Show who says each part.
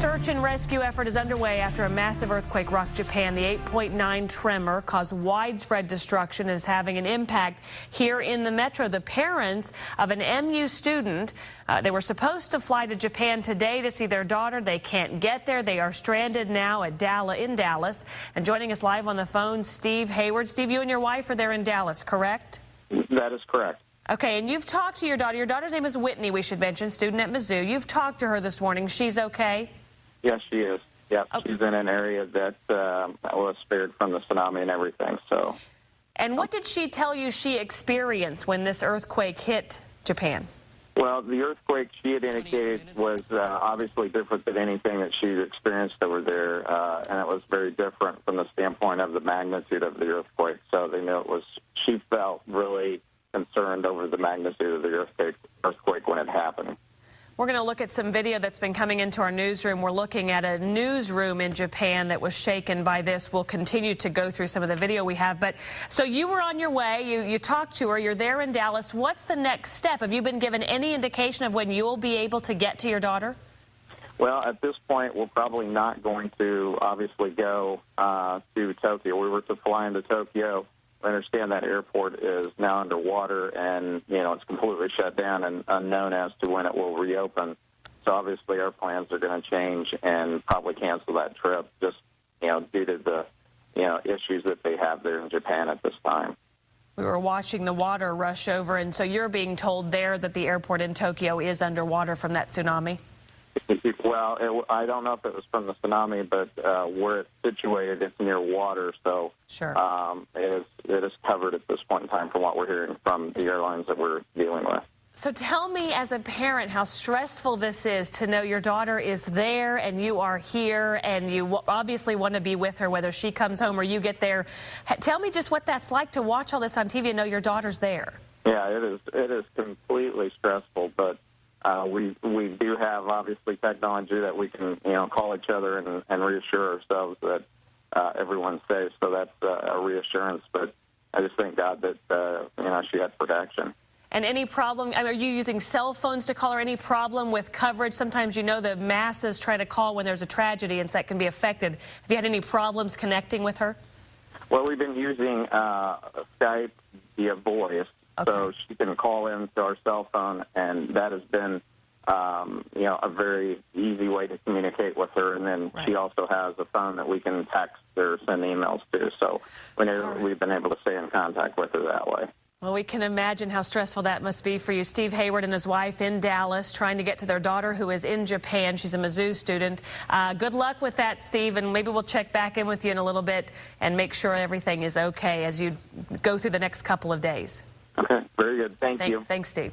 Speaker 1: search and rescue effort is underway after a massive earthquake rocked Japan. The 8.9 tremor caused widespread destruction and is having an impact here in the metro. The parents of an MU student, they were supposed to fly to Japan today to see their daughter. They can't get there. They are stranded now in Dallas. And joining us live on the phone, Steve Hayward. Steve, you and your wife are there in Dallas, correct?
Speaker 2: That is correct.
Speaker 1: Okay, and you've talked to your daughter. Your daughter's name is Whitney, we should mention, student at Mizzou. You've talked to her this morning. She's okay?
Speaker 2: Yes, she is. Yep,
Speaker 1: okay.
Speaker 2: She's in an area that was spared from the tsunami and everything. So.
Speaker 1: And what did she tell you she experienced when this earthquake hit Japan?
Speaker 2: Well, the earthquake she had indicated was obviously different than anything that she experienced over there, and it was very different from the standpoint of the magnitude of the earthquake. So they knew it was. She felt really concerned over the magnitude of the earthquake when it happened.
Speaker 1: We're going to look at some video that's been coming into our newsroom. We're looking at a newsroom in Japan that was shaken by this. We'll continue to go through some of the video we have. But so you were on your way. You talked to her. You're there in Dallas. What's the next step? Have you been given any indication of when you'll be able to get to your daughter?
Speaker 2: Well, at this point, we're probably not going to obviously go to Tokyo. We were to fly into Tokyo. I understand that airport is now underwater and, it's completely shut down and unknown as to when it will reopen. So obviously our plans are going to change and probably cancel that trip just, due to the, issues that they have there in Japan at this time.
Speaker 1: We were watching the water rush over, and so you're being told there that the airport in Tokyo is underwater from that tsunami?
Speaker 2: Well, I don't know if it was from the tsunami, but where it's situated, it's near water, so
Speaker 1: sure.
Speaker 2: It is covered at this point in time from what we're hearing from the airlines that we're dealing with.
Speaker 1: So tell me, as a parent, how stressful this is to know your daughter is there and you are here and you obviously want to be with her, whether she comes home or you get there. Tell me just what that's like to watch all this on TV and know your daughter's there.
Speaker 2: Yeah, it is completely stressful, but we do have, obviously, technology that we can, call each other and reassure ourselves that everyone's safe. So that's a reassurance. But I just thank God that, she had protection.
Speaker 1: And any problem, are you using cell phones to call her? Any problem with coverage? Sometimes, the masses try to call when there's a tragedy, and so that can be affected. Have you had any problems connecting with her?
Speaker 2: Well, we've been using Skype via voice.
Speaker 1: Okay.
Speaker 2: So she can call in to our cell phone, and that has been, a very easy way to communicate with her. And then She also has a phone that we can text or send emails to. So we've been able to stay in contact with her that way.
Speaker 1: Well, we can imagine how stressful that must be for you. Steve Hayward and his wife in Dallas trying to get to their daughter who is in Japan. She's a Mizzou student. Good luck with that, Steve, and maybe we'll check back in with you in a little bit and make sure everything is okay as you go through the next couple of days.
Speaker 2: Okay, very good. Thank you.
Speaker 1: Thanks, Steve.